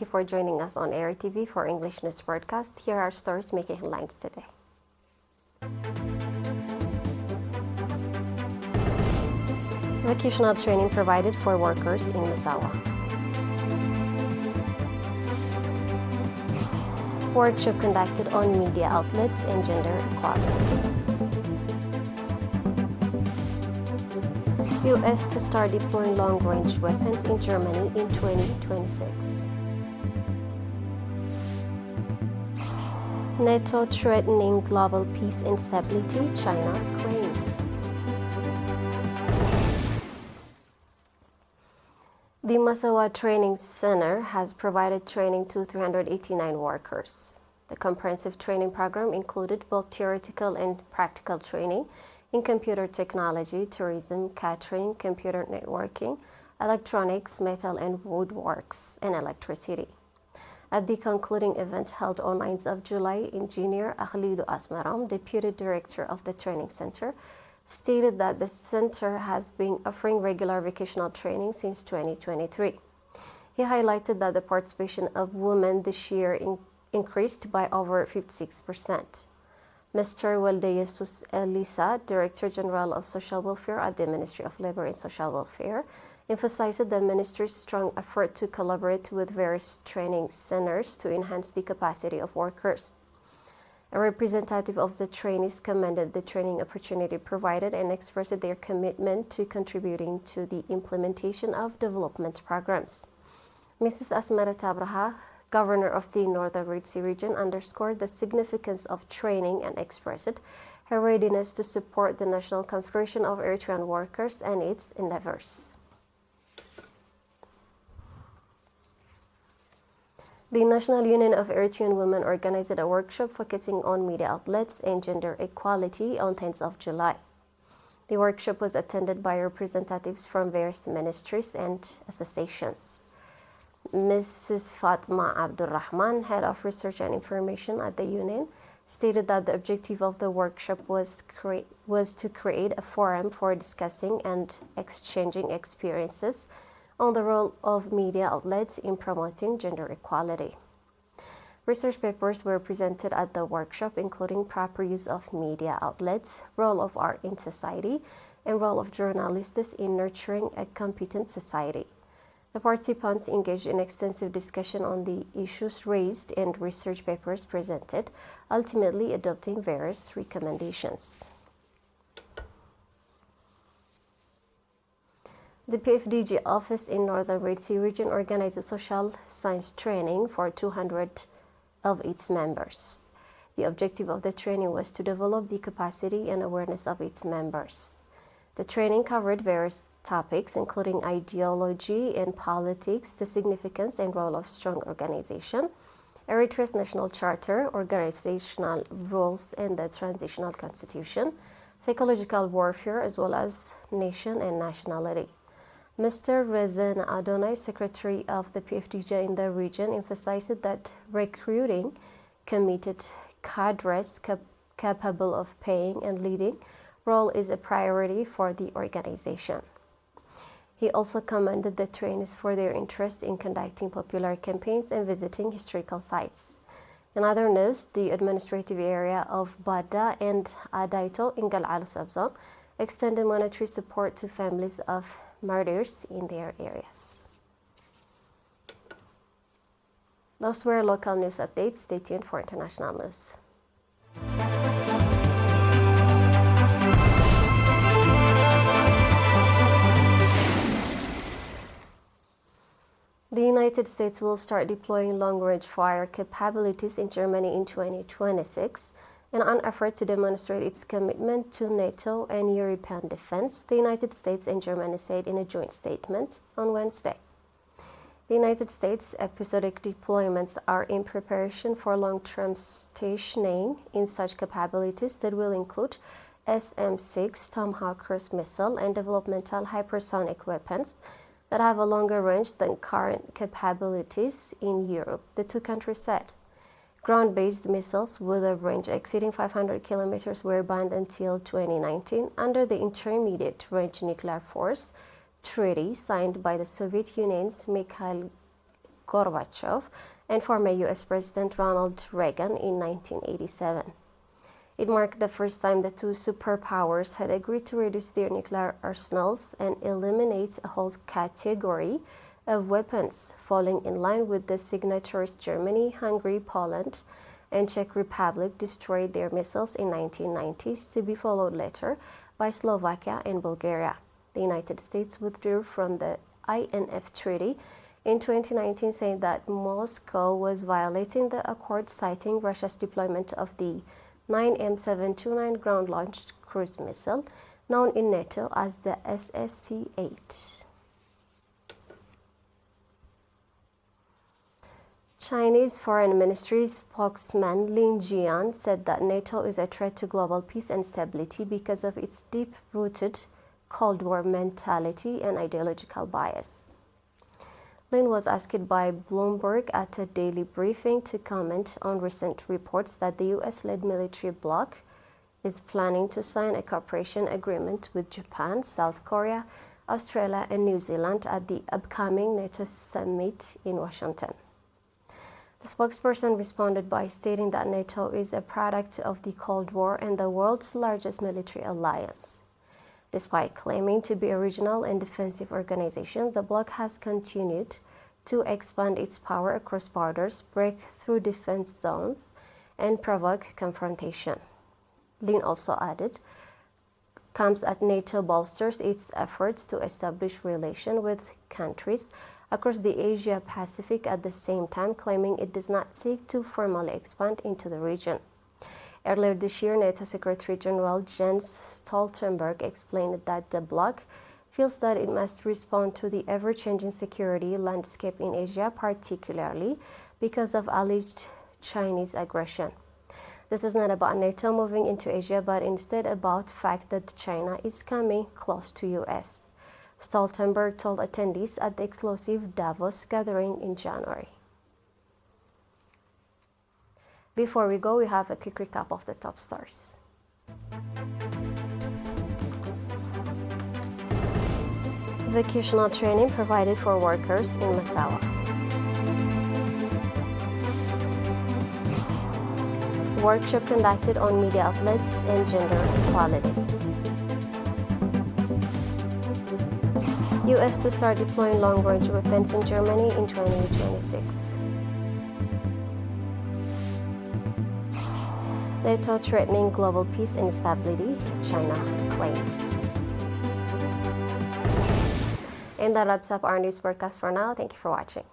you for joining us on ERi-TV for English News Broadcast. Here are stories making headlines today. Vocational training provided for workers in Massawa. Workshop conducted on media outlets and gender equality. U.S. to start deploying long-range weapons in Germany in 2026. NATO threatening global peace and stability, China claims. The Massawa Training Center has provided training to 389 workers. The comprehensive training program included both theoretical and practical training in computer technology, tourism, catering, computer networking, electronics, metal and woodworks, and electricity. At the concluding event held on 9th of July, Engineer Akhlidu Asmaram, Deputy Director of the Training Center, stated that the center has been offering regular vocational training since 2023. He highlighted that the participation of women this year increased by over 56%. Mr. Waldeyesus Elisa, Director General of Social Welfare at the Ministry of Labor and Social Welfare, emphasized the ministry's strong effort to collaborate with various training centers to enhance the capacity of workers. A representative of the trainees commended the training opportunity provided and expressed their commitment to contributing to the implementation of development programs. Mrs. Asmara Tabraha, Governor of the Northern Red Sea region, underscored the significance of training and expressed her readiness to support the National Confederation of Eritrean Workers and its endeavors. The National Union of Eritrean Women organized a workshop focusing on media outlets and gender equality on 10th of July. The workshop was attended by representatives from various ministries and associations. Mrs. Fatma Abdulrahman, Head of Research and Information at the Union, stated that the objective of the workshop was to create a forum for discussing and exchanging experiences on the role of media outlets in promoting gender equality. Research papers were presented at the workshop, including proper use of media outlets, role of art in society, and role of journalists in nurturing a competent society. The participants engaged in extensive discussion on the issues raised and research papers presented, ultimately adopting various recommendations. The PFDJ office in Northern Red Sea region organized a social science training for 200 of its members. The objective of the training was to develop the capacity and awareness of its members. The training covered various topics, including ideology and politics, the significance and role of strong organization, Eritrea's national charter, organizational rules and the transitional constitution, psychological warfare, as well as nation and nationality. Mr. Rezan Adonai, Secretary of the PFDJ in the region, emphasized that recruiting committed cadres capable of playing and leading role is a priority for the organization. He also commended the trainees for their interest in conducting popular campaigns and visiting historical sites. In other news, the administrative area of Bada and Adaito in Gal'alu Sabzon extended monetary support to families of martyrs in their areas. Those were local news updates. Stay tuned for international news. The United States will start deploying long-range fire capabilities in Germany in 2026. In an effort to demonstrate its commitment to NATO and European defense, the United States and Germany said in a joint statement on Wednesday. The United States' episodic deployments are in preparation for long-term stationing in such capabilities that will include SM-6 Tomahawk cruise missile and developmental hypersonic weapons that have a longer range than current capabilities in Europe, the two countries said. Ground-based missiles with a range exceeding 500 kilometers were banned until 2019 under the Intermediate Range Nuclear Force Treaty signed by the Soviet Union's Mikhail Gorbachev and former U.S. President Ronald Reagan in 1987. It marked the first time the two superpowers had agreed to reduce their nuclear arsenals and eliminate a whole category of weapons, falling in line with the signatories. Germany, Hungary, Poland, and Czech Republic destroyed their missiles in 1990s, to be followed later by Slovakia and Bulgaria. The United States withdrew from the INF Treaty in 2019, saying that Moscow was violating the accord, citing Russia's deployment of the 9M729 ground-launched cruise missile, known in NATO as the SSC-8. Chinese Foreign Ministry spokesman Lin Jian said that NATO is a threat to global peace and stability because of its deep-rooted Cold War mentality and ideological bias. Lin was asked by Bloomberg at a daily briefing to comment on recent reports that the US-led military bloc is planning to sign a cooperation agreement with Japan, South Korea, Australia, and New Zealand at the upcoming NATO summit in Washington. The spokesperson responded by stating that NATO is a product of the Cold War and the world's largest military alliance. Despite claiming to be a regional and defensive organization, the bloc has continued to expand its power across borders, break through defense zones, and provoke confrontation. Lin also added, comes as NATO bolsters its efforts to establish relations with countries across the Asia-Pacific at the same time, claiming it does not seek to formally expand into the region. Earlier this year, NATO Secretary General Jens Stoltenberg explained that the bloc feels that it must respond to the ever-changing security landscape in Asia, particularly because of alleged Chinese aggression. This is not about NATO moving into Asia, but instead about the fact that China is coming close to US. Stoltenberg told attendees at the exclusive Davos gathering in January. Before we go, we have a quick recap of the top stories. Vocational training provided for workers in Massawa. Workshop conducted on media outlets and gender equality. US to start deploying long-range weapons in Germany in 2026. NATO threatening global peace and stability, China claims. And that wraps up our news broadcast for now. Thank you for watching.